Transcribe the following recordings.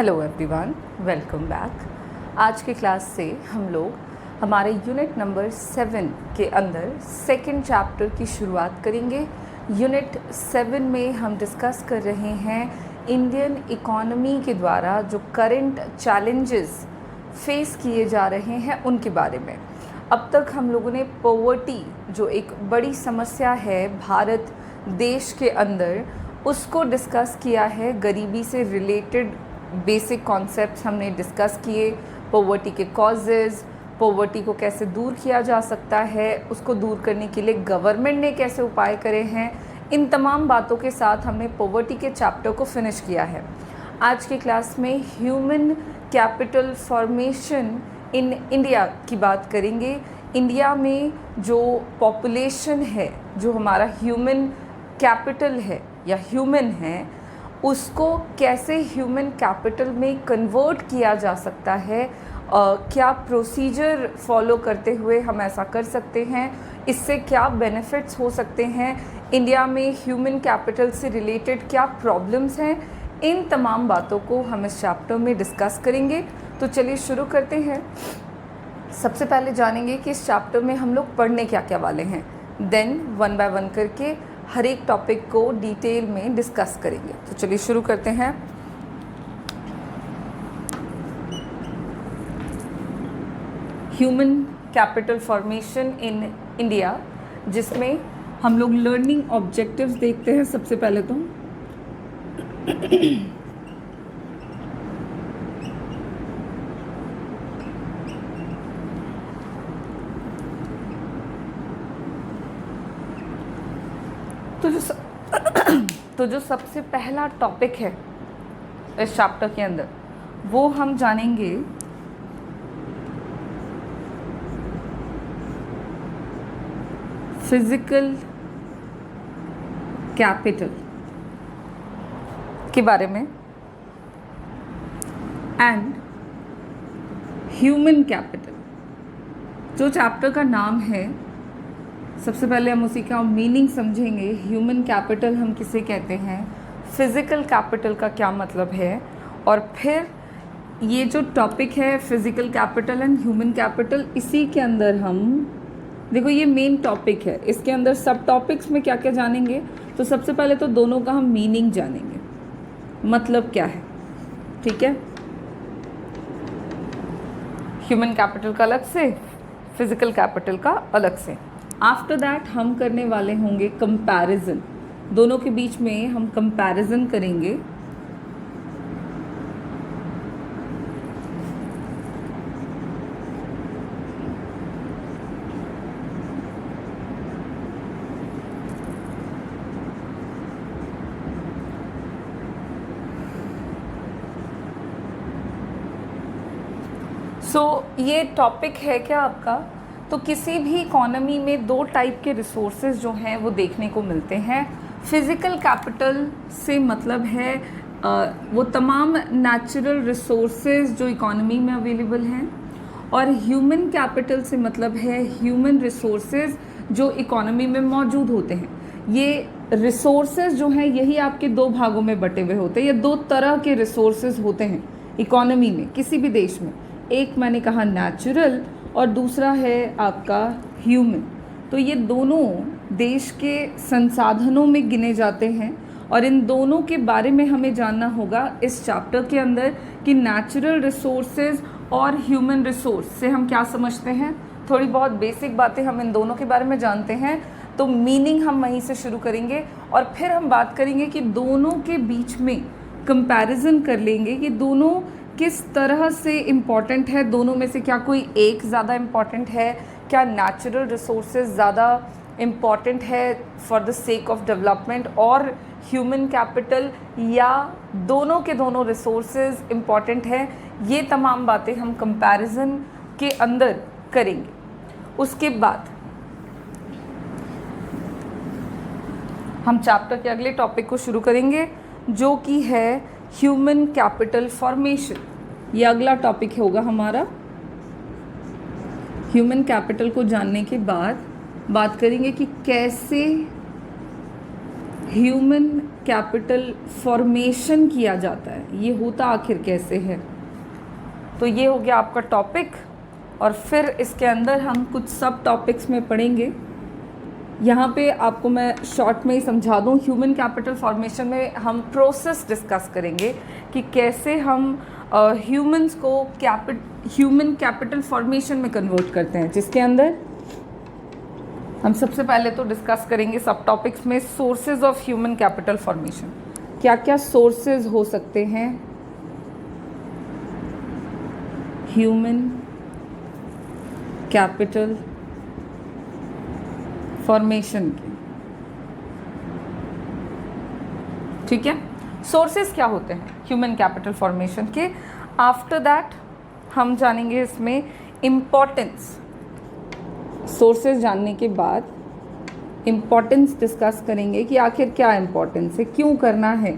Hello everyone, welcome back. आज की class से हम लोग हमारे यूनिट नंबर 7 के अंदर सेकंड चैप्टर की शुरुआत करेंगे। यूनिट 7 में हम डिस्कस कर रहे हैं इंडियन इकॉनमी के द्वारा जो करंट चैलेंजेस फेस किए जा रहे हैं उनके बारे में। अब तक हम लोगों ने पॉवर्टी जो एक बड़ी समस्या है भारत देश के अंदर, उसको डिस्कस किया है। गरीबी से रिलेटेड बेसिक कॉन्सेप्ट्स हमने डिस्कस किए। पॉवर्टी के कॉजेज़, पॉवर्टी को कैसे दूर किया जा सकता है, उसको दूर करने के लिए गवर्नमेंट ने कैसे उपाय करे हैं, इन तमाम बातों के साथ हमने पॉवर्टी के चैप्टर को फिनिश किया है। आज की क्लास में human capital formation in India की बात करेंगे। इंडिया में जो पॉपुलेशन है, जो हमारा ह्यूमन कैपिटल है या ह्यूमन है, उसको कैसे ह्यूमन कैपिटल में कन्वर्ट किया जा सकता है, क्या प्रोसीजर फॉलो करते हुए हम ऐसा कर सकते हैं, इससे क्या बेनिफिट्स हो सकते हैं, इंडिया में ह्यूमन कैपिटल से रिलेटेड क्या प्रॉब्लम्स हैं, इन तमाम बातों को हम इस चैप्टर में डिस्कस करेंगे। तो चलिए शुरू करते हैं। सबसे पहले जानेंगे कि इस चैप्टर में हम लोग पढ़ने क्या क्या वाले हैं, देन वन बाय वन करके हर एक टॉपिक को डिटेल में डिस्कस करेंगे। तो चलिए शुरू करते हैं। Human capital formation in India, जिसमें हम लोग लर्निंग ऑब्जेक्टिव्स देखते हैं। सबसे पहले तो जो सबसे पहला टॉपिक है इस चैप्टर के अंदर, वो हम जानेंगे फिजिकल कैपिटल के बारे में एंड ह्यूमन कैपिटल। जो चैप्टर का नाम है, सबसे पहले हम उसी का मीनिंग समझेंगे। ह्यूमन कैपिटल हम किसे कहते हैं, फिज़िकल कैपिटल का क्या मतलब है, और फिर ये जो टॉपिक है physical capital and human capital, इसी के अंदर हम देखो ये मेन टॉपिक है। इसके अंदर सब टॉपिक्स में क्या क्या जानेंगे, तो सबसे पहले तो दोनों का हम मीनिंग जानेंगे, मतलब क्या है। ठीक है, ह्यूमन कैपिटल का अलग से, फिज़िकल कैपिटल का अलग से। आफ्टर दैट हम करने वाले होंगे कंपैरिजन, दोनों के बीच में हम कंपैरिजन करेंगे। ये टॉपिक है क्या आपका, तो किसी भी इकोनॉमी में दो टाइप के रिसोर्सेज जो हैं वो देखने को मिलते हैं। फिज़िकल कैपिटल से मतलब है वो तमाम नेचुरल रिसोर्सेज जो इकोनॉमी में अवेलेबल हैं, और ह्यूमन कैपिटल से मतलब है ह्यूमन रिसोर्सेज जो इकोनॉमी में मौजूद होते हैं। ये रिसोर्सेज जो हैं यही आपके दो भागों में बटे हुए होते हैं। ये दो तरह के रिसोर्सेज होते हैं इकोनॉमी में किसी भी देश में। एक मैंने कहा नेचुरल और दूसरा है आपका ह्यूमन। तो ये दोनों देश के संसाधनों में गिने जाते हैं, और इन दोनों के बारे में हमें जानना होगा इस चैप्टर के अंदर कि नेचुरल रिसोर्सेज और ह्यूमन रिसोर्स से हम क्या समझते हैं। थोड़ी बहुत बेसिक बातें हम इन दोनों के बारे में जानते हैं, तो मीनिंग हम वहीं से शुरू करेंगे, और फिर हम बात करेंगे कि दोनों के बीच में कंपैरिजन कर लेंगे कि दोनों किस तरह से इम्पॉर्टेंट है, दोनों में से क्या कोई एक ज़्यादा इम्पॉर्टेंट है, क्या नेचुरल रिसोर्सेज ज़्यादा इम्पॉर्टेंट है for the sake of development और ह्यूमन कैपिटल, या दोनों के दोनों रिसोर्सेज इम्पॉर्टेंट है। ये तमाम बातें हम कंपैरिजन के अंदर करेंगे। उसके बाद हम चैप्टर के अगले टॉपिक को शुरू करेंगे, जो कि है ह्यूमन कैपिटल फॉर्मेशन। ये अगला टॉपिक होगा हमारा। ह्यूमन कैपिटल को जानने के बाद बात करेंगे कि कैसे ह्यूमन कैपिटल फॉर्मेशन किया जाता है, ये होता आखिर कैसे है। तो ये हो गया आपका टॉपिक, और फिर इसके अंदर हम कुछ सब टॉपिक्स में पढ़ेंगे। यहाँ पे आपको मैं शॉर्ट में ही समझा दूँ, ह्यूमन कैपिटल फॉर्मेशन में हम प्रोसेस डिस्कस करेंगे कि कैसे हम ह्यूमंस को ह्यूमन कैपिटल फॉर्मेशन में कन्वर्ट करते हैं, जिसके अंदर हम सबसे पहले तो डिस्कस करेंगे सब टॉपिक्स में sources of human capital formation. क्या क्या सोर्सेज हो सकते हैं ह्यूमन कैपिटल फॉर्मेशन के, ठीक है। सोर्सेज क्या होते हैं ह्यूमन कैपिटल फॉर्मेशन के। आफ्टर दैट हम जानेंगे इसमें इम्पोर्टेंस। सोर्सेज जानने के बाद इम्पोर्टेंस डिस्कस करेंगे कि आखिर क्या इम्पोर्टेंस है, क्यों करना है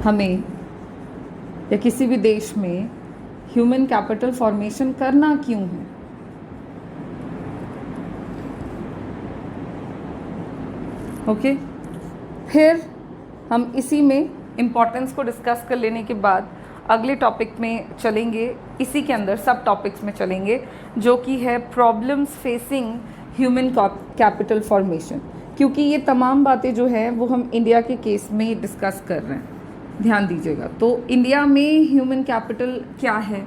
हमें या किसी भी देश में ह्यूमन कैपिटल फॉर्मेशन करना क्यों है। ओके, फिर हम इसी में इम्पोर्टेंस को डिस्कस कर लेने के बाद अगले टॉपिक में चलेंगे, इसी के अंदर सब टॉपिक्स में चलेंगे, जो कि है problems facing human capital formation. क्योंकि ये तमाम बातें जो है वो हम इंडिया के केस में डिस्कस कर रहे हैं, ध्यान दीजिएगा। तो इंडिया में ह्यूमन कैपिटल क्या है,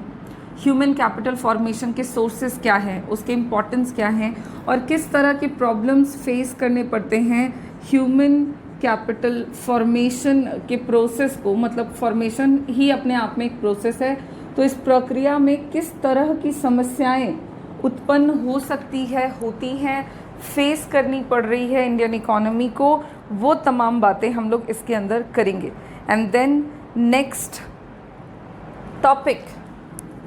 ह्यूमन कैपिटल फॉर्मेशन के सोर्सेज क्या हैं, उसके इम्पोर्टेंस क्या हैं, और किस तरह के प्रॉब्लम्स फेस करने पड़ते हैं ह्यूमन कैपिटल फॉर्मेशन के प्रोसेस को। मतलब फॉर्मेशन ही अपने आप में एक प्रोसेस है, तो इस प्रक्रिया में किस तरह की समस्याएं उत्पन्न हो सकती है, होती हैं, फेस करनी पड़ रही है इंडियन इकोनॉमी को, वो तमाम बातें हम लोग इसके अंदर करेंगे। एंड देन नेक्स्ट टॉपिक,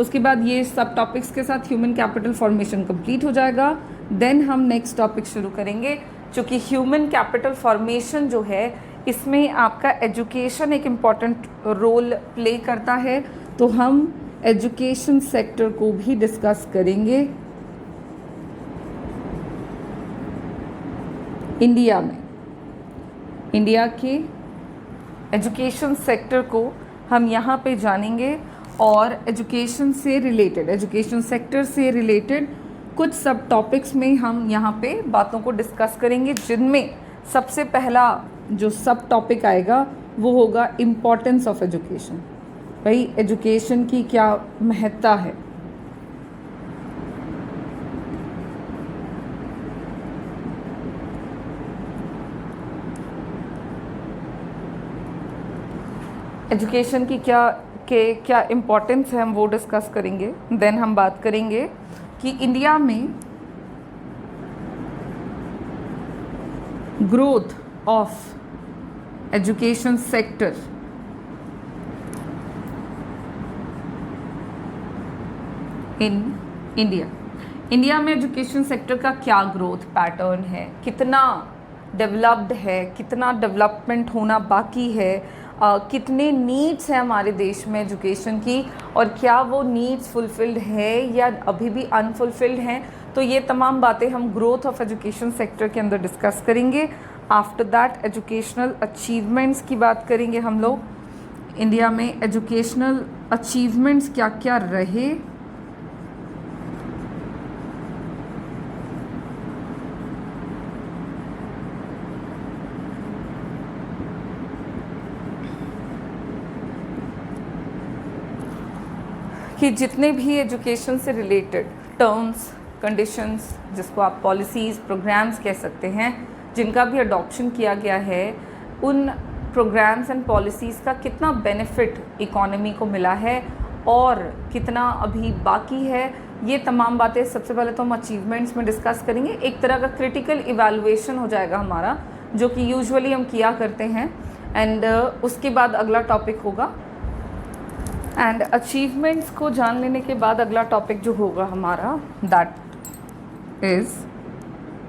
उसके बाद ये सब टॉपिक्स के साथ ह्यूमन कैपिटल फॉर्मेशन कंप्लीट हो जाएगा। देन हम नेक्स्ट टॉपिक शुरू करेंगे, चूँकि ह्यूमन कैपिटल फॉर्मेशन जो है इसमें आपका एजुकेशन एक इम्पॉर्टेंट रोल प्ले करता है, तो हम एजुकेशन सेक्टर को भी डिस्कस करेंगे इंडिया में। इंडिया के एजुकेशन सेक्टर को हम यहाँ पे जानेंगे, और एजुकेशन से रिलेटेड, एजुकेशन सेक्टर से रिलेटेड कुछ सब टॉपिक्स में हम यहाँ पे बातों को डिस्कस करेंगे, जिनमें सबसे पहला जो सब टॉपिक आएगा वो होगा इम्पोर्टेंस ऑफ एजुकेशन। भाई एजुकेशन की क्या महत्ता है। एजुकेशन की क्या इम्पोर्टेंस है, हम वो डिस्कस करेंगे। देन हम बात करेंगे कि इंडिया में growth of education sector in India में एजुकेशन सेक्टर का क्या ग्रोथ पैटर्न है, कितना डेवलप्ड है, कितना डेवलपमेंट होना बाकी है, कितने नीड्स हैं हमारे देश में एजुकेशन की, और क्या वो नीड्स फुलफिल्ड है या अभी भी अनफुलफिल्ड हैं। तो ये तमाम बातें हम ग्रोथ ऑफ एजुकेशन सेक्टर के अंदर डिस्कस करेंगे। आफ्टर दैट एजुकेशनल अचीवमेंट्स की बात करेंगे हम लोग। इंडिया में एजुकेशनल अचीवमेंट्स क्या क्या रहे, कि जितने भी एजुकेशन से रिलेटेड टर्म्स, कंडीशंस, जिसको आप पॉलिसीज़, प्रोग्राम्स कह सकते हैं, जिनका भी अडॉप्शन किया गया है, उन प्रोग्राम्स एंड पॉलिसीज़ का कितना बेनिफिट इकोनॉमी को मिला है और कितना अभी बाकी है, ये तमाम बातें सबसे पहले तो हम अचीवमेंट्स में डिस्कस करेंगे। एक तरह का क्रिटिकल इवैल्यूएशन हो जाएगा हमारा, जो कि यूजुअली हम किया करते हैं। एंड उसके बाद अगला टॉपिक होगा, एंड अचीवमेंट्स को जान लेने के बाद अगला टॉपिक जो होगा हमारा, that is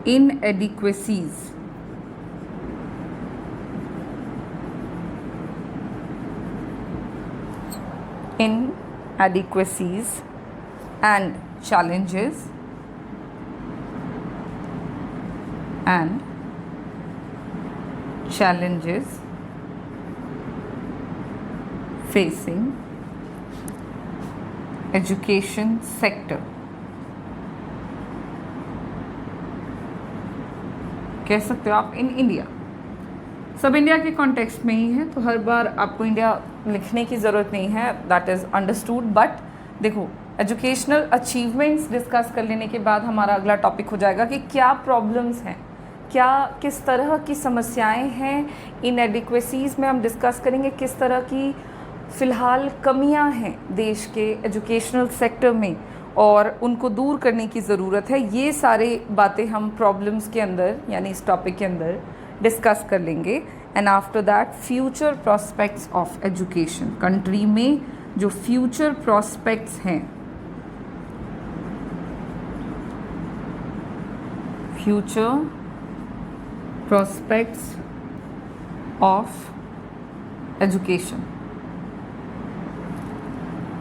inadequacies. inadequacies and challenges and challenges facing education sector। कह सकते हो आप इन इंडिया, सब इंडिया के कॉन्टेक्स्ट में ही है, तो हर बार आपको इंडिया लिखने की ज़रूरत नहीं है, दैट इज़ अंडरस्टूड। बट देखो, एजुकेशनल अचीवमेंट्स डिस्कस कर लेने के बाद हमारा अगला टॉपिक हो जाएगा कि क्या प्रॉब्लम्स हैं, क्या किस तरह की समस्याएं हैं, इनएडिक्वेसीज़ में हम डिस्कस करेंगे, किस तरह की फ़िलहाल कमियां हैं देश के एजुकेशनल सेक्टर में और उनको दूर करने की ज़रूरत है। ये सारे बातें हम प्रॉब्लम्स के अंदर यानी इस टॉपिक के अंदर डिस्कस कर लेंगे। And after that future prospects of education, country में जो फ्यूचर प्रॉस्पेक्ट्स हैं, फ्यूचर प्रॉस्पेक्ट्स ऑफ एजुकेशन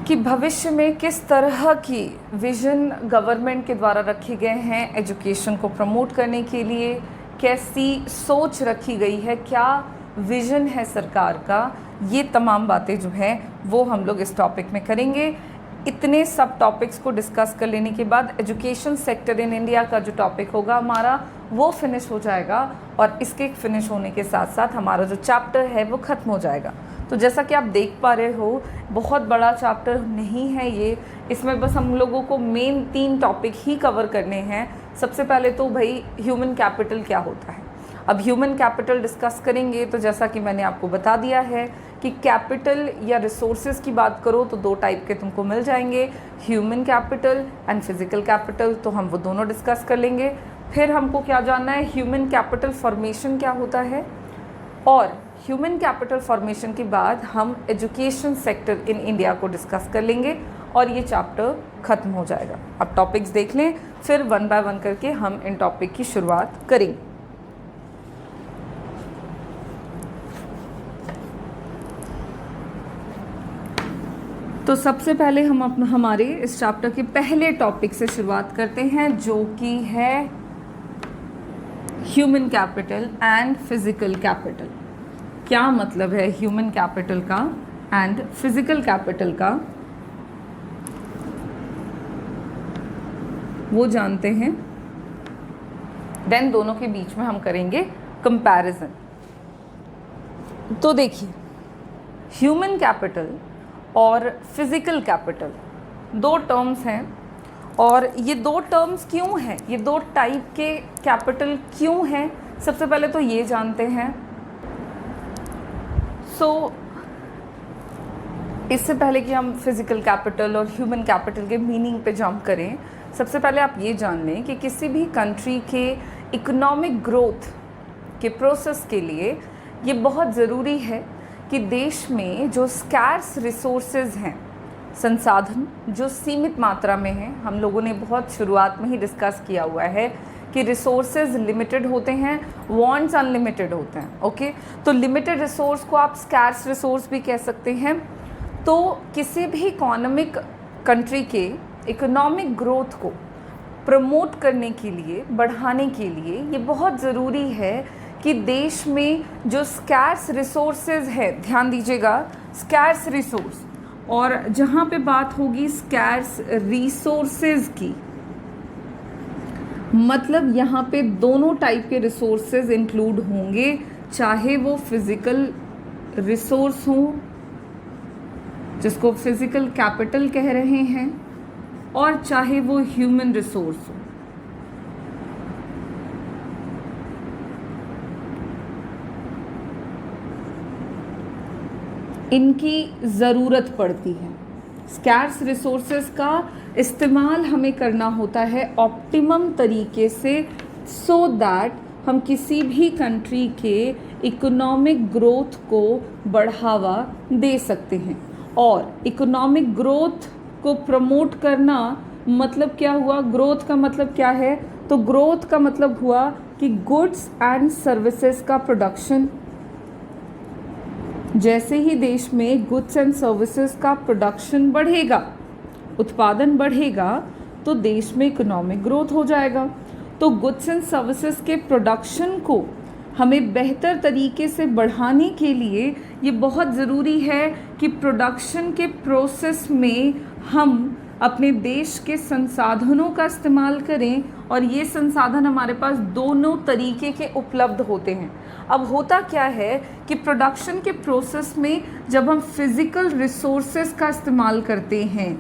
कि भविष्य में किस तरह की विज़न गवर्नमेंट के द्वारा रखे गए हैं एजुकेशन को प्रमोट करने के लिए, कैसी सोच रखी गई है, क्या विज़न है सरकार का, ये तमाम बातें जो हैं वो हम लोग इस टॉपिक में करेंगे। इतने सब टॉपिक्स को डिस्कस कर लेने के बाद एजुकेशन सेक्टर इन इंडिया का जो टॉपिक होगा हमारा वो फिनिश हो जाएगा और इसके फिनिश होने के साथ साथ हमारा जो चैप्टर है वो ख़त्म हो जाएगा। तो जैसा कि आप देख पा रहे हो, बहुत बड़ा चैप्टर नहीं है ये, इसमें बस हम लोगों को मेन 3 टॉपिक ही कवर करने हैं। सबसे पहले तो भाई ह्यूमन कैपिटल क्या होता है। अब ह्यूमन कैपिटल डिस्कस करेंगे तो जैसा कि मैंने आपको बता दिया है कि कैपिटल या रिसोर्सेज की बात करो तो 2 टाइप के तुमको मिल जाएंगे, human capital and physical capital, तो हम वो दोनों डिस्कस कर लेंगे। फिर हमको क्या जानना है, ह्यूमन कैपिटल फॉर्मेशन क्या होता है, और ह्यूमन कैपिटल फॉर्मेशन के बाद हम एजुकेशन सेक्टर इन इंडिया को डिस्कस कर लेंगे और ये चैप्टर ख़त्म हो जाएगा। अब टॉपिक्स देख लें, फिर 1 बाय 1 करके हम इन टॉपिक की शुरुआत करेंगे। तो सबसे पहले हम हमारे इस चैप्टर के पहले टॉपिक से शुरुआत करते हैं जो कि है human capital and physical capital. क्या मतलब है ह्यूमन कैपिटल का एंड फिज़िकल कैपिटल का, वो जानते हैं। देन दोनों के बीच में हम करेंगे कंपैरिजन। तो देखिए, ह्यूमन कैपिटल और फिज़िकल कैपिटल 2 टर्म्स हैं, और ये 2 टर्म्स क्यों हैं, ये 2 टाइप के कैपिटल क्यों हैं, सबसे पहले तो ये जानते हैं। इससे पहले कि हम फिज़िकल कैपिटल और ह्यूमन कैपिटल के मीनिंग पे जंप करें, सबसे पहले आप ये जान लें कि किसी भी कंट्री के इकोनॉमिक ग्रोथ के प्रोसेस के लिए ये बहुत ज़रूरी है कि देश में जो स्कैर्स रिसोर्सेज हैं, संसाधन जो सीमित मात्रा में हैं, हम लोगों ने बहुत शुरुआत में ही डिस्कस किया हुआ है कि रिसोर्सेज लिमिटेड होते हैं, वांट्स अनलिमिटेड होते हैं। ओके, तो लिमिटेड रिसोर्स को आप स्कैर्स रिसोर्स भी कह सकते हैं। तो किसी भी इकोनॉमिक कंट्री के इकोनॉमिक ग्रोथ को प्रमोट करने के लिए, बढ़ाने के लिए ये बहुत ज़रूरी है कि देश में जो स्कैर्स रिसोर्सेज है, ध्यान दीजिएगा, स्कैर्स रिसोर्स, और जहाँ पे बात होगी स्कैर्स रिसोर्सेज की, मतलब यहाँ पे दोनों टाइप के रिसोर्सेज इंक्लूड होंगे, चाहे वो फिज़िकल रिसोर्स हो जिसको फिज़िकल कैपिटल कह रहे हैं, और चाहे वो ह्यूमन रिसोर्स हो। इनकी ज़रूरत पड़ती है। स्कैर्स रिसोर्सेज का इस्तेमाल हमें करना होता है ऑप्टिमम तरीके से, सो दैट हम किसी भी कंट्री के इकोनॉमिक ग्रोथ को बढ़ावा दे सकते हैं। और इकोनॉमिक ग्रोथ को प्रमोट करना मतलब क्या हुआ, ग्रोथ का मतलब क्या है, तो ग्रोथ का मतलब हुआ कि गुड्स एंड सर्विसेज का प्रोडक्शन। जैसे ही देश में गुड्स एंड सर्विसेज का प्रोडक्शन बढ़ेगा, उत्पादन बढ़ेगा, तो देश में इकोनॉमिक ग्रोथ हो जाएगा। तो गुड्स एंड सर्विसेज के प्रोडक्शन को हमें बेहतर तरीके से बढ़ाने के लिए ये बहुत ज़रूरी है कि प्रोडक्शन के प्रोसेस में हम अपने देश के संसाधनों का इस्तेमाल करें और ये संसाधन हमारे पास दोनों तरीके के उपलब्ध होते हैं। अब होता क्या है कि प्रोडक्शन के प्रोसेस में जब हम फिज़िकल रिसोर्सेज का इस्तेमाल करते हैं,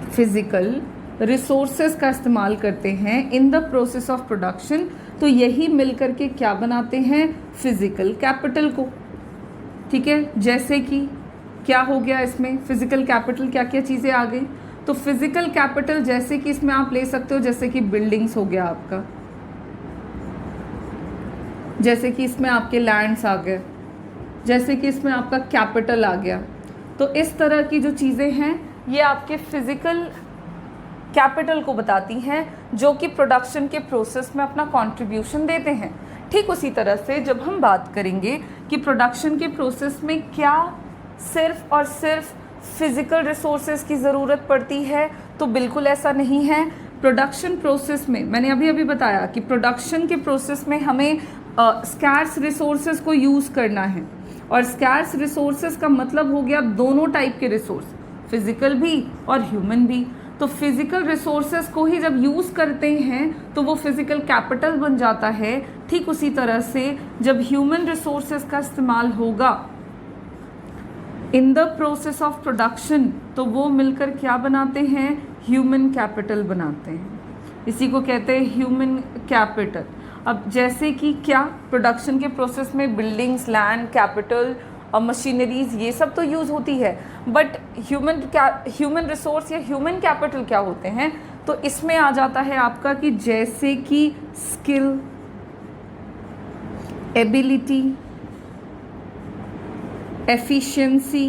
फिज़िकल रिसोर्सेज का इस्तेमाल करते हैं in the process of production, तो यही मिलकर के क्या बनाते हैं, फिज़िकल कैपिटल को। ठीक है, जैसे कि क्या हो गया इसमें फिज़िकल कैपिटल, क्या क्या चीज़ें आ गई। तो फिज़िकल कैपिटल जैसे कि इसमें आप ले सकते हो, जैसे कि बिल्डिंग्स हो गया आपका, जैसे कि इसमें आपके लैंड्स आ गए, जैसे कि इसमें आपका कैपिटल आ गया। तो इस तरह की जो चीज़ें हैं ये आपके फिज़िकल कैपिटल को बताती हैं जो कि प्रोडक्शन के प्रोसेस में अपना कंट्रीब्यूशन देते हैं। ठीक उसी तरह से जब हम बात करेंगे कि प्रोडक्शन के प्रोसेस में क्या सिर्फ और सिर्फ फिज़िकल रिसोर्सेज की ज़रूरत पड़ती है, तो बिल्कुल ऐसा नहीं है। प्रोडक्शन प्रोसेस में मैंने अभी अभी बताया कि प्रोडक्शन के प्रोसेस में हमें स्कैर्स रिसोर्सेज को यूज़ करना है, और स्कैर्स रिसोर्सेज का मतलब हो गया दोनों टाइप के रिसोर्स, फिज़िकल भी और ह्यूमन भी। तो फिज़िकल रिसोर्सेज को ही जब यूज़ करते हैं तो वो फिज़िकल कैपिटल बन जाता है। ठीक उसी तरह से जब ह्यूमन रिसोर्सेज का इस्तेमाल होगा in the process of production, तो वो मिलकर क्या बनाते हैं, ह्यूमन कैपिटल बनाते हैं। इसी को कहते हैं ह्यूमन कैपिटल। अब जैसे कि क्या प्रोडक्शन के प्रोसेस में बिल्डिंग्स, लैंड, कैपिटल और मशीनरीज ये सब तो यूज़ होती है, बट ह्यूमन रिसोर्स या ह्यूमन कैपिटल क्या होते हैं, तो इसमें आ जाता है आपका कि जैसे कि स्किल, एबिलिटी, एफिशिएंसी,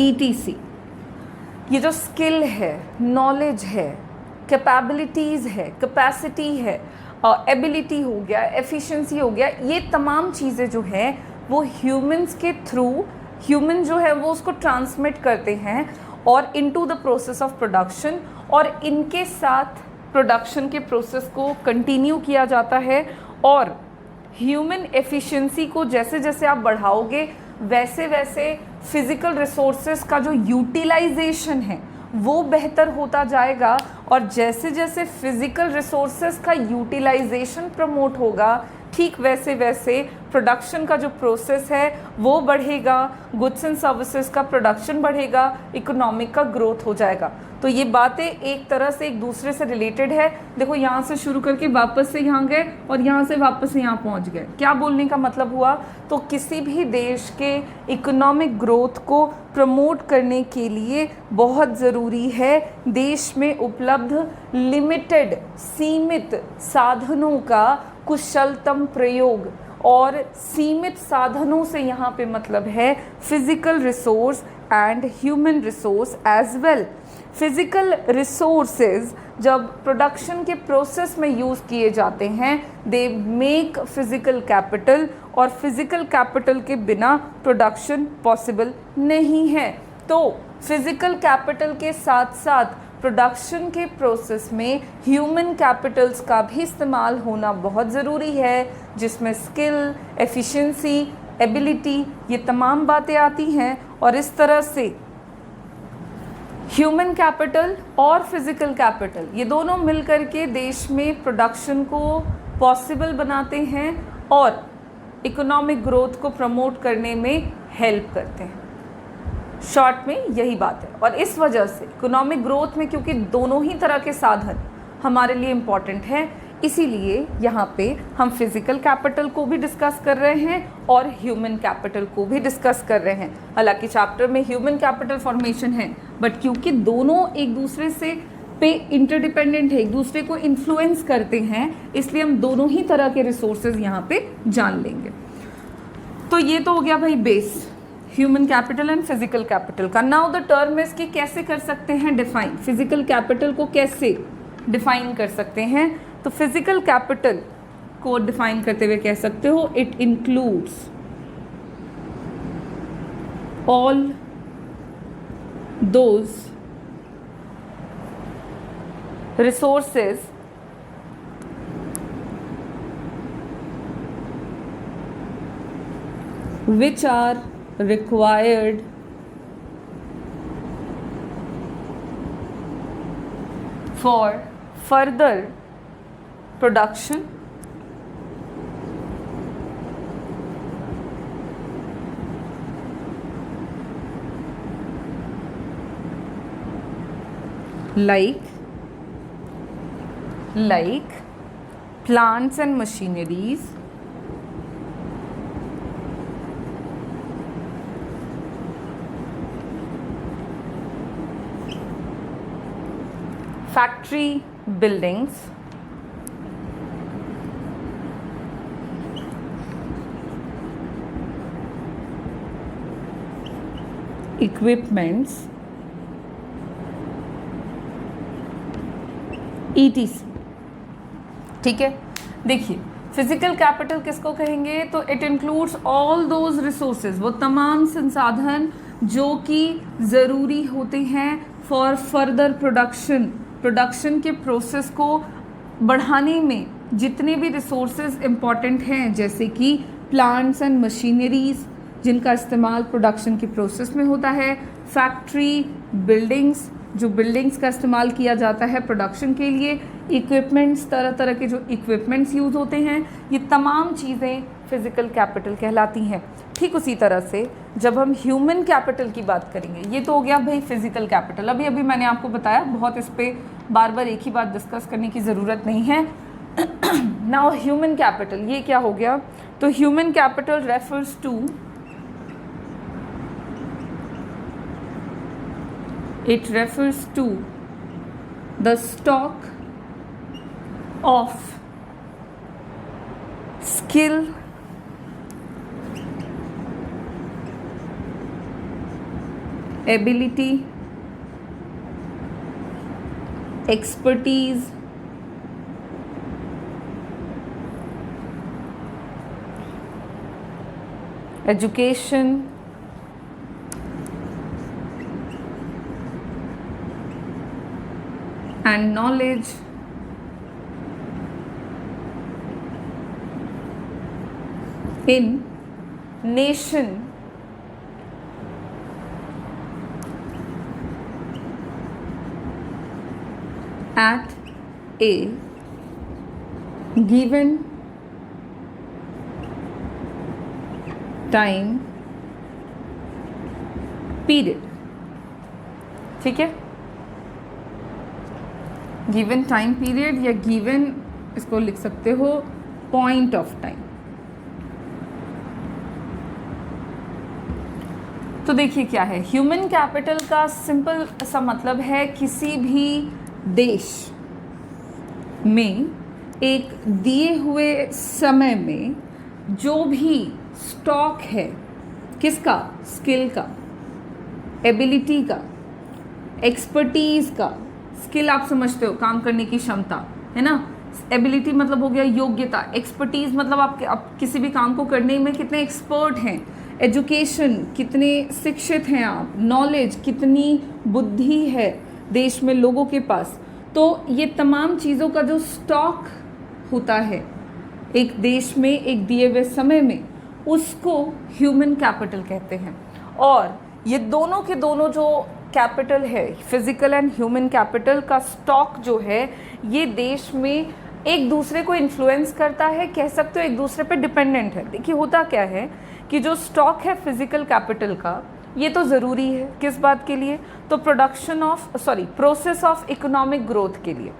ETC। ये जो स्किल है, नॉलेज है, कैपेबिलिटीज़ है, कैपेसिटी है, एबिलिटी हो गया, एफिशिएंसी हो गया, ये तमाम चीज़ें जो है वो ह्यूमंस के थ्रू ह्यूमन जो है वो उसको ट्रांसमिट करते हैं और into the process of production, और इनके साथ प्रोडक्शन के प्रोसेस को कंटिन्यू किया जाता है। और ह्यूमन एफिशिएंसी को जैसे जैसे आप बढ़ाओगे वैसे वैसे फिज़िकल रिसोर्सेज का जो यूटिलाइजेशन है वो बेहतर होता जाएगा, और जैसे जैसे फिज़िकल रिसोर्सेज का यूटिलाइजेशन प्रमोट होगा ठीक वैसे वैसे प्रोडक्शन का जो प्रोसेस है वो बढ़ेगा, गुड्स एंड सर्विसेज का प्रोडक्शन बढ़ेगा, इकोनॉमिक का ग्रोथ हो जाएगा। तो ये बातें एक तरह से एक दूसरे से रिलेटेड है। देखो यहाँ से शुरू करके वापस से यहाँ गए और यहाँ से वापस से यहाँ पहुँच गए। क्या बोलने का मतलब हुआ, तो किसी भी देश के इकोनॉमिक ग्रोथ को प्रमोट करने के लिए बहुत ज़रूरी है देश में उपलब्ध लिमिटेड, सीमित साधनों का कुशलतम प्रयोग। और सीमित साधनों से यहाँ पे मतलब है physical resource and human resource as well. Physical resources जब प्रोडक्शन के प्रोसेस में यूज़ किए जाते हैं दे मेक फिज़िकल कैपिटल, और फिज़िकल कैपिटल के बिना प्रोडक्शन पॉसिबल नहीं है। तो फिज़िकल कैपिटल के साथ साथ प्रोडक्शन के प्रोसेस में ह्यूमन कैपिटल्स का भी इस्तेमाल होना बहुत ज़रूरी है, जिसमें स्किल, एफिशिएंसी, एबिलिटी ये तमाम बातें आती हैं। और इस तरह से ह्यूमन कैपिटल और फिज़िकल कैपिटल ये दोनों मिलकर के देश में प्रोडक्शन को पॉसिबल बनाते हैं और इकोनॉमिक ग्रोथ को प्रमोट करने में हेल्प करते हैं। शॉर्ट में यही बात है। और इस वजह से इकोनॉमिक ग्रोथ में क्योंकि दोनों ही तरह के साधन हमारे लिए इम्पॉर्टेंट हैं, इसीलिए यहाँ पे हम फिज़िकल कैपिटल को भी डिस्कस कर रहे हैं और ह्यूमन कैपिटल को भी डिस्कस कर रहे हैं। हालांकि चैप्टर में ह्यूमन कैपिटल फॉर्मेशन है, बट क्योंकि दोनों एक दूसरे से पे इंटरडिपेंडेंट है, एक दूसरे को इन्फ्लुएंस करते हैं, इसलिए हम दोनों ही तरह के रिसोर्सेज यहाँ पे जान लेंगे। तो ये तो हो गया भाई base human capital and physical capital का। नाउ द टर्म इसकी कैसे कर सकते हैं डिफाइन, फिजिकल कैपिटल को कैसे डिफाइन कर सकते हैं। तो फिजिकल कैपिटल को डिफाइन करते हुए कह सकते हो it includes all those resources which are required for further production like plants and machineries, factory buildings, equipments, ETC। ठीक है, देखिए फिजिकल कैपिटल किसको कहेंगे, तो it includes all those resources, वो तमाम संसाधन जो कि ज़रूरी होते हैं फॉर फर्दर प्रोडक्शन के प्रोसेस को बढ़ाने में जितने भी रिसोर्सेज इम्पॉर्टेंट हैं, जैसे कि प्लांट्स एंड मशीनरीज जिनका इस्तेमाल प्रोडक्शन के प्रोसेस में होता है, फैक्ट्री बिल्डिंग्स जो बिल्डिंग्स का इस्तेमाल किया जाता है प्रोडक्शन के लिए, इक्विपमेंट्स तरह तरह के जो इक्विपमेंट्स यूज़ होते हैं, ये तमाम चीज़ें फिज़िकल कैपिटल कहलाती हैं। ठीक उसी तरह से जब हम ह्यूमन कैपिटल की बात करेंगे, ये तो हो गया भाई फिज़िकल कैपिटल, अभी मैंने आपको बताया, बहुत इस पर बार बार एक ही बात डिस्कस करने की ज़रूरत नहीं है। नाउ ह्यूमन कैपिटल ये क्या हो गया, तो human capital refers to, it refers to the stock of skill, ability, expertise, education, and knowledge in nation at a given time period। ठीक है, गिवन टाइम पीरियड या गिवन, इसको लिख सकते हो पॉइंट ऑफ टाइम। तो देखिए क्या है, ह्यूमन कैपिटल का सिंपल सा मतलब है किसी भी देश में एक दिए हुए समय में जो भी स्टॉक है, किसका, स्किल का, एबिलिटी का, एक्सपर्टीज का, स्किल आप समझते हो काम करने की क्षमता है ना, एबिलिटी मतलब हो गया योग्यता, एक्सपर्टीज मतलब आप किसी भी काम को करने में कितने एक्सपर्ट हैं, एजुकेशन कितने शिक्षित हैं आप, नॉलेज कितनी बुद्धि है देश में लोगों के पास। तो ये तमाम चीज़ों का जो स्टॉक होता है एक देश में एक दिए हुए समय में, उसको ह्यूमन कैपिटल कहते हैं। और ये दोनों के दोनों जो कैपिटल है, फिजिकल एंड ह्यूमन कैपिटल का स्टॉक जो है, ये देश में एक दूसरे को इन्फ्लुएंस करता है, कह सकते हो एक दूसरे पे डिपेंडेंट है। देखिए होता क्या है कि जो स्टॉक है फिजिकल कैपिटल का, ये तो ज़रूरी है किस बात के लिए, तो प्रोसेस ऑफ इकोनॉमिक ग्रोथ के लिए।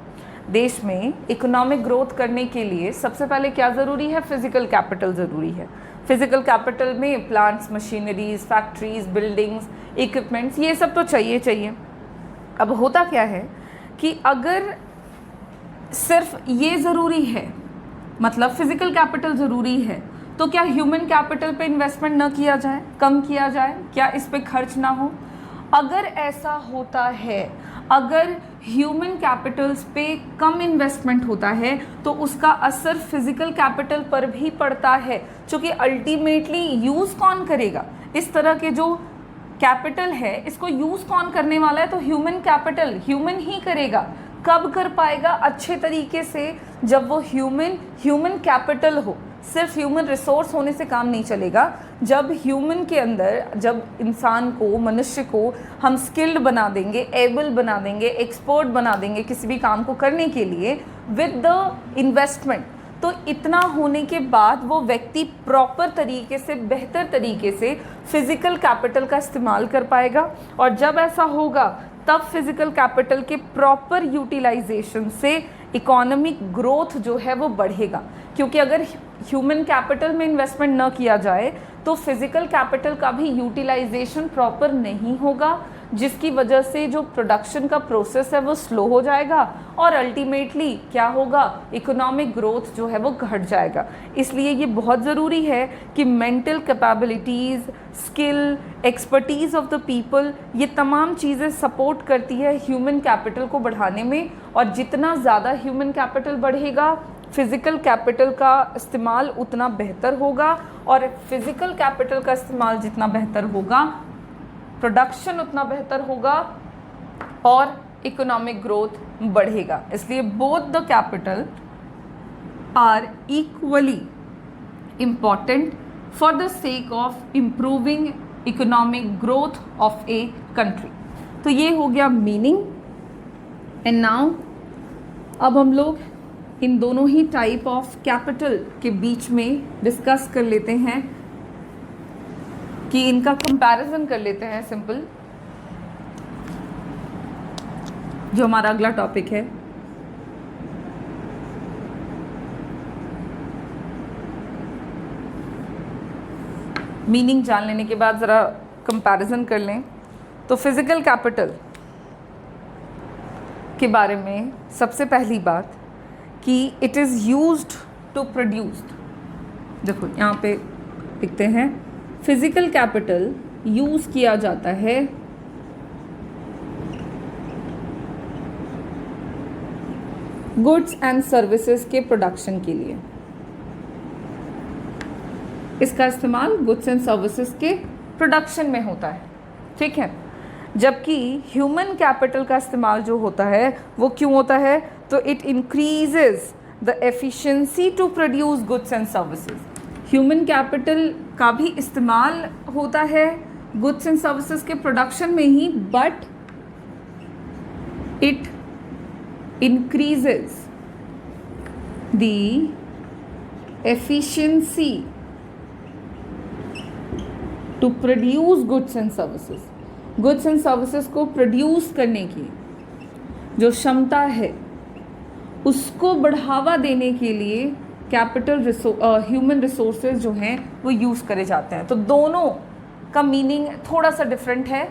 देश में इकोनॉमिक ग्रोथ करने के लिए सबसे पहले क्या ज़रूरी है, फिजिकल कैपिटल ज़रूरी है। फिजिकल कैपिटल में plants, machineries, factories, buildings, equipments, ये सब तो चाहिए। अब होता क्या है कि अगर सिर्फ ये ज़रूरी है, मतलब फिजिकल कैपिटल ज़रूरी है, तो क्या ह्यूमन कैपिटल पे इन्वेस्टमेंट न किया जाए, कम किया जाए, क्या इस पे खर्च ना हो? अगर ऐसा होता है, अगर ह्यूमन कैपिटल्स पे कम इन्वेस्टमेंट होता है तो उसका असर फिजिकल कैपिटल पर भी पड़ता है, क्योंकि अल्टीमेटली यूज़ कौन करेगा? इस तरह के जो कैपिटल है इसको यूज़ कौन करने वाला है? तो ह्यूमन कैपिटल, ह्यूमन ही करेगा। कब कर पाएगा? अच्छे तरीके से जब वो ह्यूमन कैपिटल हो। सिर्फ ह्यूमन रिसोर्स होने से काम नहीं चलेगा, जब ह्यूमन के अंदर, जब इंसान को, मनुष्य को हम स्किल्ड बना देंगे, एबल बना देंगे, एक्सपर्ट बना देंगे किसी भी काम को करने के लिए विद द इन्वेस्टमेंट, तो इतना होने के बाद वो व्यक्ति प्रॉपर तरीके से, बेहतर तरीके से फिज़िकल कैपिटल का इस्तेमाल कर पाएगा। और जब ऐसा होगा तब फिज़िकल कैपिटल के प्रॉपर यूटिलाइजेशन से इकोनॉमिक ग्रोथ जो है वो बढ़ेगा। क्योंकि अगर ह्यूमन कैपिटल में इन्वेस्टमेंट न किया जाए तो फिज़िकल कैपिटल का भी यूटिलाइजेशन प्रॉपर नहीं होगा, जिसकी वजह से जो प्रोडक्शन का प्रोसेस है वो स्लो हो जाएगा और अल्टीमेटली क्या होगा, इकोनॉमिक ग्रोथ जो है वो घट जाएगा। इसलिए ये बहुत ज़रूरी है कि mental capabilities, skill, expertise of the people, ये तमाम चीज़ें सपोर्ट करती है ह्यूमन कैपिटल को बढ़ाने में। और जितना ज़्यादा ह्यूमन कैपिटल बढ़ेगा, फिज़िकल कैपिटल का इस्तेमाल उतना बेहतर होगा, और फिज़िकल कैपिटल का इस्तेमाल जितना बेहतर होगा, प्रोडक्शन उतना बेहतर होगा और इकोनॉमिक ग्रोथ बढ़ेगा। इसलिए both the capital are equally important for the sake of improving economic growth of a country. तो ये हो गया मीनिंग। एंड नाउ अब हम लोग इन दोनों ही टाइप ऑफ कैपिटल के बीच में डिस्कस कर लेते हैं, कि इनका कंपैरिजन कर लेते हैं सिंपल, जो हमारा अगला टॉपिक है। मीनिंग जान लेने के बाद ज़रा कंपैरिजन कर लें। तो फिज़िकल कैपिटल के बारे में सबसे पहली बात कि it is used to produced. देखो यहाँ पे लिखते हैं, फिज़िकल कैपिटल यूज़ किया जाता है गुड्स एंड सर्विसेज के प्रोडक्शन के लिए। इसका इस्तेमाल गुड्स एंड सर्विसेज के प्रोडक्शन में होता है, ठीक है। जबकि ह्यूमन कैपिटल का इस्तेमाल जो होता है वो क्यों होता है, तो it increases the efficiency to produce goods and services. Human capital का भी इस्तेमाल होता है गुड्स एंड सर्विसेज के प्रोडक्शन में ही, but it increases the efficiency to produce goods and services. Goods and services को प्रोड्यूस करने की जो क्षमता है उसको बढ़ावा देने के लिए कैपिटल ह्यूमन रिसोर्सेज जो हैं वो यूज़ करे जाते हैं। तो दोनों का मीनिंग थोड़ा सा डिफरेंट है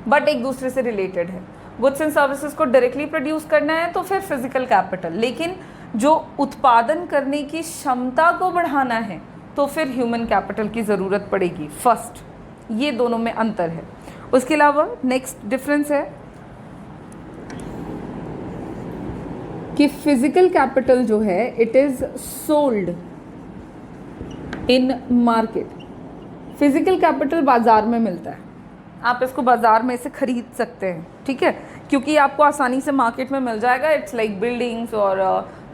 बट एक दूसरे से रिलेटेड है। गुड्स एंड सर्विसेज को डायरेक्टली प्रोड्यूस करना है तो फिर फिजिकल कैपिटल, लेकिन जो उत्पादन करने की क्षमता को बढ़ाना है तो फिर ह्यूमन कैपिटल की ज़रूरत पड़ेगी फर्स्ट। ये दोनों में अंतर है। उसके अलावा नेक्स्ट डिफरेंस है कि फिजिकल कैपिटल जो है it is sold in market. Physical capital बाज़ार में मिलता है, आप इसको बाज़ार में से ख़रीद सकते हैं, ठीक है, क्योंकि आपको आसानी से मार्केट में मिल जाएगा। इट्स लाइक बिल्डिंग्स और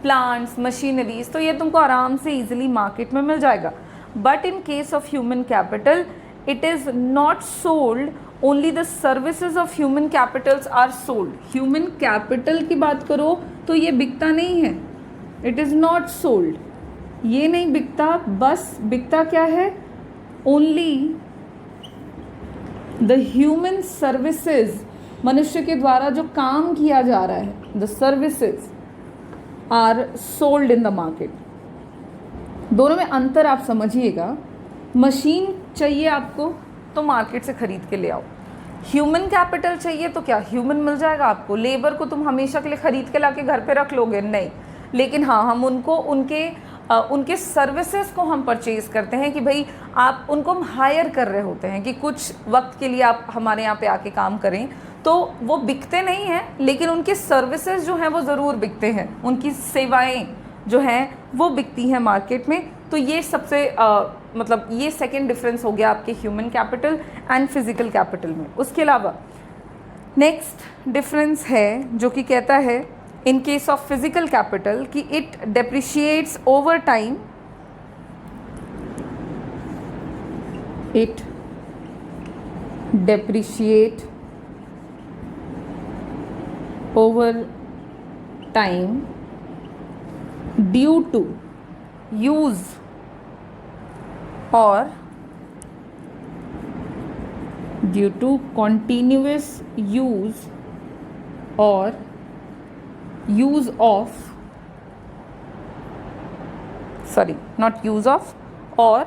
प्लांट्स, मशीनरीज, तो ये तुमको आराम से इजीली मार्केट में मिल जाएगा। But in case of human capital it is not sold, only the services of human capitals are sold. Human capital की बात करो तो ये बिकता नहीं है, इट इज़ नॉट सोल्ड, ये नहीं बिकता। बस बिकता क्या है, ओनली द ह्यूमन सर्विसेज, मनुष्य के द्वारा जो काम किया जा रहा है, the services are sold in the market. दोनों में अंतर आप समझिएगा। मशीन चाहिए आपको तो मार्केट से खरीद के ले आओ, ह्यूमन कैपिटल चाहिए तो क्या ह्यूमन मिल जाएगा आपको। लेबर को तुम हमेशा के लिए ख़रीद के लाके घर पे रख लोगे, नहीं। लेकिन हाँ, हम उनको उनके सर्विसेज को हम परचेज़ करते हैं कि भाई आप उनको हम हायर कर रहे होते हैं कि कुछ वक्त के लिए आप हमारे यहाँ पे आके काम करें। तो वो बिकते नहीं हैं लेकिन उनके सर्विसेज जो हैं वो ज़रूर बिकते हैं, उनकी सेवाएं जो हैं वो बिकती हैं मार्केट में। तो ये सबसे मतलब ये सेकंड डिफरेंस हो गया आपके human capital and physical capital में। उसके अलावा नेक्स्ट डिफरेंस है जो कि कहता है in case of physical capital कि it depreciates over time it depreciate over time due to use or due to continuous use or use of, sorry, not use of, or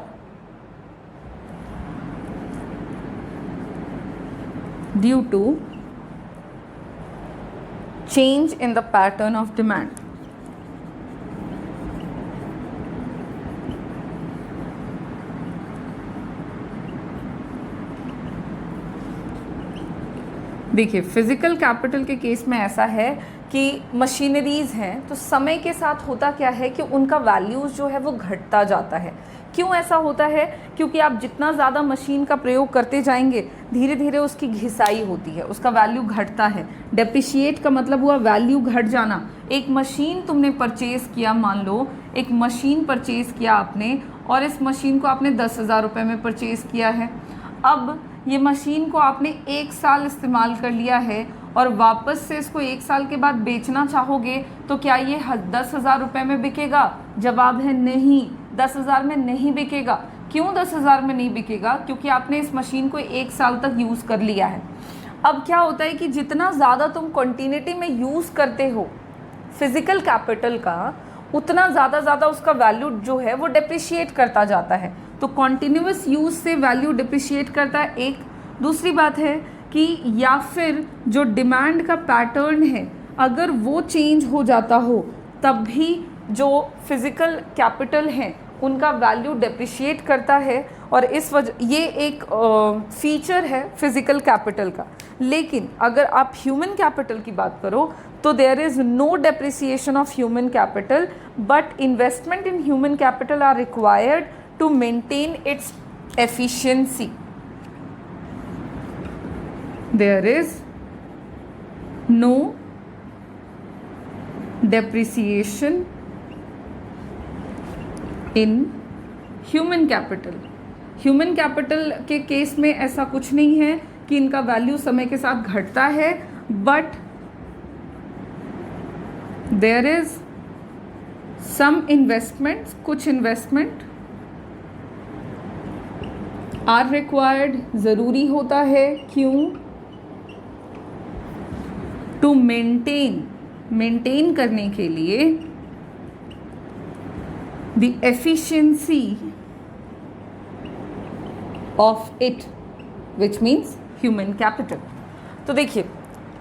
due to change in the pattern of demand. देखिए, physical capital के case में ऐसा है कि machineries हैं, तो समय के साथ होता क्या है कि उनका वैल्यूज़ जो है वो घटता जाता है। क्यों ऐसा होता है? क्योंकि आप जितना ज़्यादा मशीन का प्रयोग करते जाएंगे, धीरे धीरे उसकी घिसाई होती है, उसका वैल्यू घटता है। डेप्रिशिएट का मतलब हुआ वैल्यू घट जाना। एक मशीन तुमने परचेज़ किया, मान लो एक मशीन परचेज़ किया आपने, और इस मशीन को आपने 10,000 रुपये में परचेज़ किया है। अब ये मशीन को आपने 1 साल इस्तेमाल कर लिया है और वापस से इसको 1 साल के बाद बेचना चाहोगे, तो क्या ये 10,000 रुपये में बिकेगा? जवाब है नहीं, 10,000 में नहीं बिकेगा। क्यों 10,000 में नहीं बिकेगा? क्योंकि आपने इस मशीन को 1 साल तक यूज़ कर लिया है। अब क्या होता है कि जितना ज़्यादा तुम क्वांटिटी में यूज़ करते हो फिज़िकल कैपिटल का, उतना ज़्यादा उसका वैल्यू जो है वो डिप्रिशिएट करता जाता है। तो कॉन्टिन्यूस यूज़ से वैल्यू डिप्रिशिएट करता है। एक दूसरी बात है कि या फिर जो डिमांड का पैटर्न है, अगर वो चेंज हो जाता हो, तब भी जो फिज़िकल कैपिटल हैं उनका वैल्यू डिप्रिशिएट करता है। और इस वजह ये एक फीचर है फिज़िकल कैपिटल का। लेकिन अगर आप ह्यूमन कैपिटल की बात करो तो there is no depreciation of human capital, but investment in human capital are required to maintain its efficiency. There is no depreciation in human capital. Human capital के case में ऐसा कुछ नहीं है कि इनका वैल्यू समय के साथ घटता है, but there is some investments, कुछ इन्वेस्टमेंट आर रिक्वायर्ड, ज़रूरी होता है। क्यों? टू मेंटेन करने के लिए the efficiency of it, which means human capital. तो देखिए,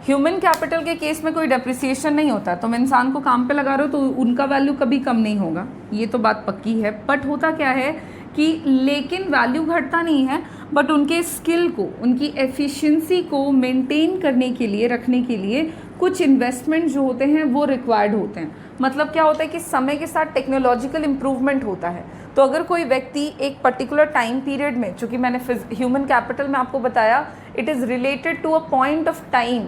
ह्यूमन कैपिटल के केस में कोई डेप्रिसिएशन नहीं होता। तुम इंसान को काम पे लगा रहे हो तो उनका वैल्यू कभी कम नहीं होगा, ये तो बात पक्की है। बट होता क्या है कि लेकिन वैल्यू घटता नहीं है, बट उनके स्किल को, उनकी एफिशिएंसी को मेंटेन करने के लिए, रखने के लिए कुछ इन्वेस्टमेंट जो होते हैं वो रिक्वायर्ड होते हैं। मतलब क्या होता है कि समय के साथ टेक्नोलॉजिकल इम्प्रूवमेंट होता है। तो अगर कोई व्यक्ति एक पर्टिकुलर टाइम पीरियड में, चूँकि मैंने ह्यूमन कैपिटल में आपको बताया it is related to a point of time.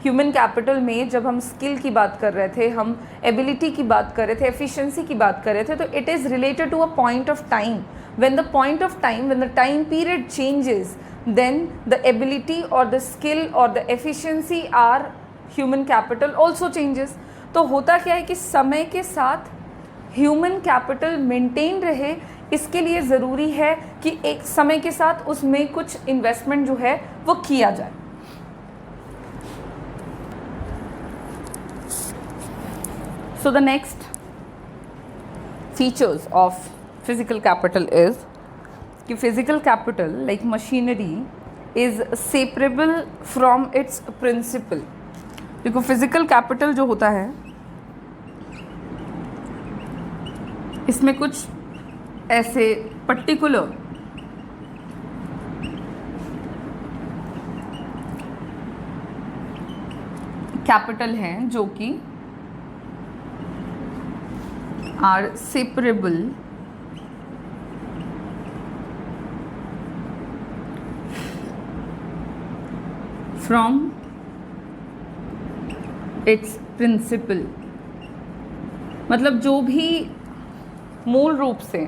Human capital में जब हम स्किल की बात कर रहे थे, हम एबिलिटी की बात कर रहे थे, एफिशिएंसी की बात कर रहे थे, तो it is related to a point of time. When the point of time, when the time period changes, then the ability or the skill or the efficiency are human capital also changes. तो होता क्या है कि समय के साथ human capital maintain रहे, इसके लिए ज़रूरी है कि एक समय के साथ उसमें कुछ इन्वेस्टमेंट जो है वो किया जाए। So the next features of physical capital is कि physical capital like machinery is separable from its principle। देखो, physical capital जो होता है इसमें कुछ ऐसे particular capital हैं जो कि are separable from its principle। मतलब जो भी मूल रूप से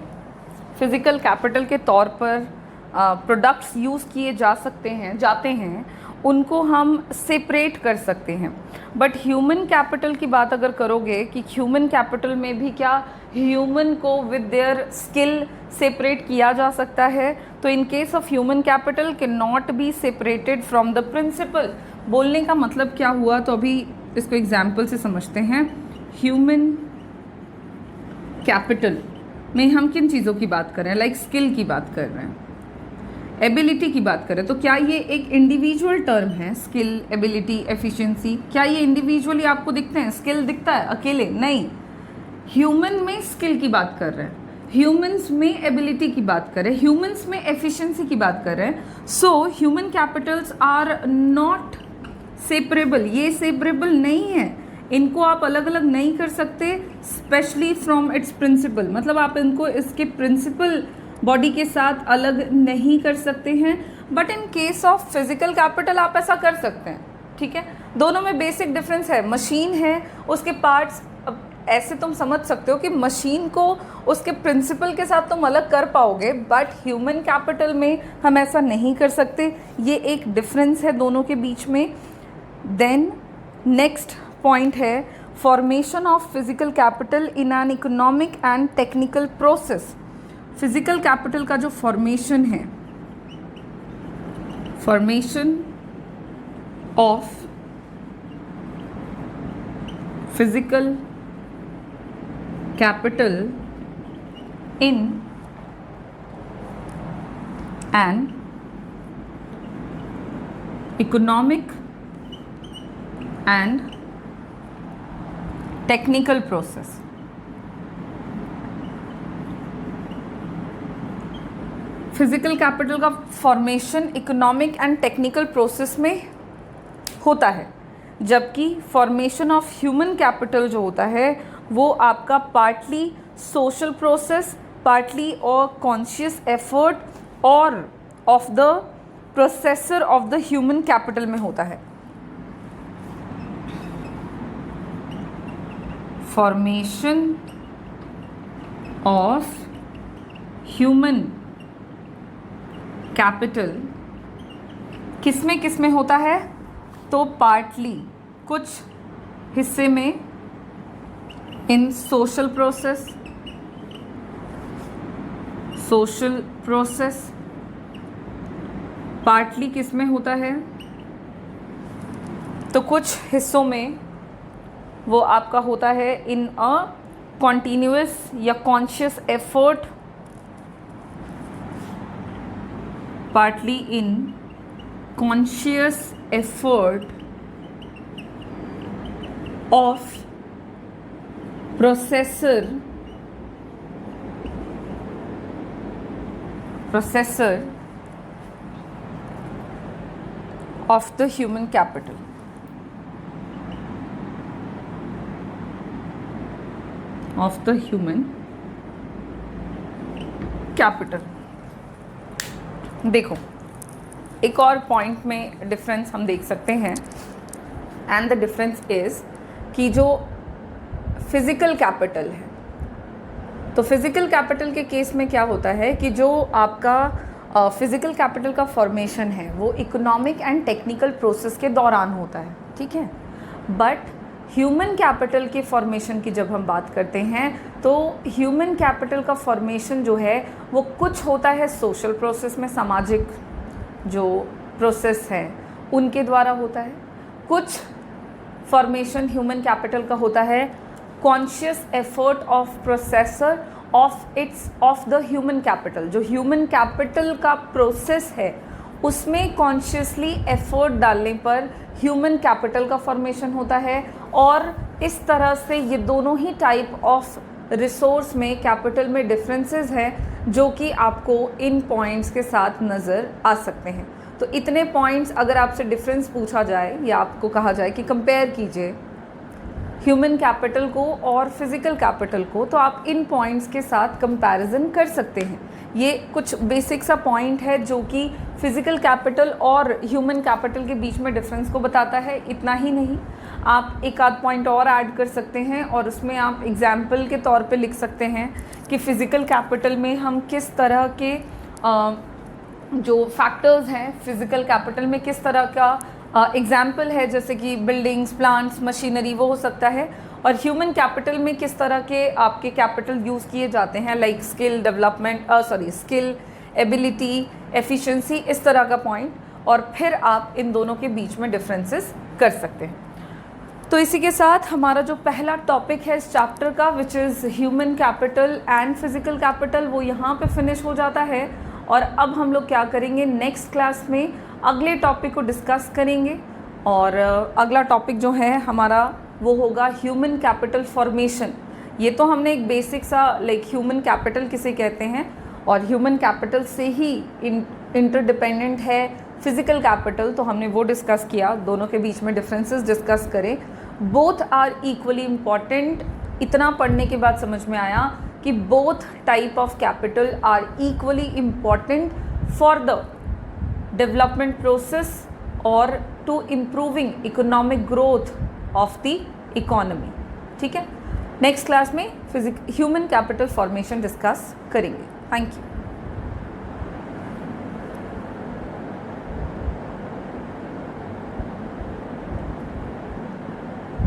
फिज़िकल कैपिटल के तौर पर प्रोडक्ट्स यूज़ किए जाते हैं उनको हम सेपरेट कर सकते हैं। बट ह्यूमन कैपिटल की बात अगर करोगे कि ह्यूमन कैपिटल में भी क्या ह्यूमन को विद देयर स्किल सेपरेट किया जा सकता है, तो in case of human capital can not be separated from the principal. बोलने का मतलब क्या हुआ, तो अभी इसको एग्जाम्पल से समझते हैं। ह्यूमन कैपिटल में हम किन चीज़ों की बात कर रहे हैं, लाइक स्किल की बात कर रहे हैं, एबिलिटी की बात करें, तो क्या ये एक इंडिविजुअल टर्म है? स्किल, एबिलिटी, एफिशिएंसी, क्या ये इंडिविजुअली आपको दिखते हैं? स्किल दिखता है अकेले? नहीं। ह्यूमन में स्किल की बात कर रहे हैं, ह्यूमंस में एबिलिटी की बात कर रहे हैं, ह्यूमंस में एफिशिएंसी की बात कर रहे हैं। So human capitals are not separable, ये सेपरेबल नहीं है, इनको आप अलग अलग नहीं कर सकते, स्पेशली फ्रॉम इट्स प्रिंसिपल। मतलब आप इनको इसके प्रिंसिपल बॉडी के साथ अलग नहीं कर सकते हैं। But in case of physical capital आप ऐसा कर सकते हैं, ठीक है। दोनों में बेसिक डिफरेंस है, मशीन है, उसके पार्ट्स, अब ऐसे तुम समझ सकते हो कि मशीन को उसके प्रिंसिपल के साथ तुम अलग कर पाओगे, बट ह्यूमन कैपिटल में हम ऐसा नहीं कर सकते। ये एक डिफरेंस है दोनों के बीच में। देन नेक्स्ट पॉइंट है formation of physical capital in an economic and technical process. Physical capital का जो फॉर्मेशन है, formation of physical capital in an economic and technical process. Physical capital का formation economic and technical process में होता है, जबकि formation of human capital जो होता है वो आपका पार्टली सोशल प्रोसेस, पार्टली और कॉन्शियस एफर्ट और of the processor of the human capital में होता है। फॉर्मेशन ऑफ ह्यूमन कैपिटल किस में होता है, तो पार्टली कुछ हिस्से में इन सोशल प्रोसेस, पार्टली किस में होता है, तो कुछ हिस्सों में वो आपका होता है इन अ कॉन्टिन्यूअस या conscious effort, partly in conscious effort of processor of the human capital. Of the human capital. देखो एक और पॉइंट में डिफरेंस हम देख सकते हैं, एंड द डिफरेंस इज़ कि जो फिज़िकल कैपिटल है, तो फिज़िकल कैपिटल के केस में क्या होता है कि जो आपका फिज़िकल कैपिटल का फॉर्मेशन है वो इकोनॉमिक एंड टेक्निकल प्रोसेस के दौरान होता है, ठीक है। बट ह्यूमन कैपिटल के फॉर्मेशन की जब हम बात करते हैं तो ह्यूमन कैपिटल का फॉर्मेशन जो है वो कुछ होता है सोशल प्रोसेस में, सामाजिक जो प्रोसेस है उनके द्वारा होता है, कुछ फॉर्मेशन ह्यूमन कैपिटल का होता है conscious effort of processor of the human capital. जो ह्यूमन कैपिटल का प्रोसेस है उसमें कॉन्शियसली एफर्ट डालने पर ह्यूमन कैपिटल का फॉर्मेशन होता है, और इस तरह से ये दोनों ही टाइप ऑफ रिसोर्स में कैपिटल में डिफरेंसेस हैं जो कि आपको इन पॉइंट्स के साथ नज़र आ सकते हैं। तो इतने पॉइंट्स अगर आपसे डिफरेंस पूछा जाए या आपको कहा जाए कि कंपेयर कीजिए ह्यूमन कैपिटल को और फिज़िकल कैपिटल को, तो आप इन पॉइंट्स के साथ कंपैरिजन कर सकते हैं। ये कुछ बेसिक सा पॉइंट है जो कि फिज़िकल कैपिटल और ह्यूमन कैपिटल के बीच में डिफरेंस को बताता है। इतना ही नहीं, आप एक आध पॉइंट और ऐड कर सकते हैं और उसमें आप एग्जाम्पल के तौर पे लिख सकते हैं कि फ़िज़िकल कैपिटल में हम किस तरह के जो फैक्टर्स हैं फिजिकल कैपिटल में किस तरह का एग्जाम्पल है, जैसे कि बिल्डिंग्स, प्लांट्स, मशीनरी, वो हो सकता है। और ह्यूमन कैपिटल में किस तरह के आपके कैपिटल यूज़ किए जाते हैं, like skill development, skill, ability, efficiency, इस तरह का पॉइंट। और फिर आप इन दोनों के बीच में डिफरेंसेस कर सकते हैं। तो इसी के साथ हमारा जो पहला टॉपिक है इस चैप्टर का, which is human capital and physical capital, वो यहाँ पे फिनिश हो जाता है। और अब हम लोग क्या करेंगे, नेक्स्ट क्लास में अगले टॉपिक को डिस्कस करेंगे। और अगला टॉपिक जो है हमारा वो होगा ह्यूमन कैपिटल फॉर्मेशन। ये तो हमने एक बेसिक सा लाइक ह्यूमन कैपिटल किसे कहते हैं और ह्यूमन कैपिटल से ही इंटरडिपेंडेंट है फिजिकल कैपिटल, तो हमने वो डिस्कस किया, दोनों के बीच में डिफरेंसेस डिस्कस करें। Both are equally important. इतना पढ़ने के बाद समझ में आया कि both type of capital are equally important for the development process और to improving economic growth of the economy. ठीक है, नेक्स्ट क्लास में ह्यूमन कैपिटल फॉर्मेशन डिस्कस करेंगे। Thank you.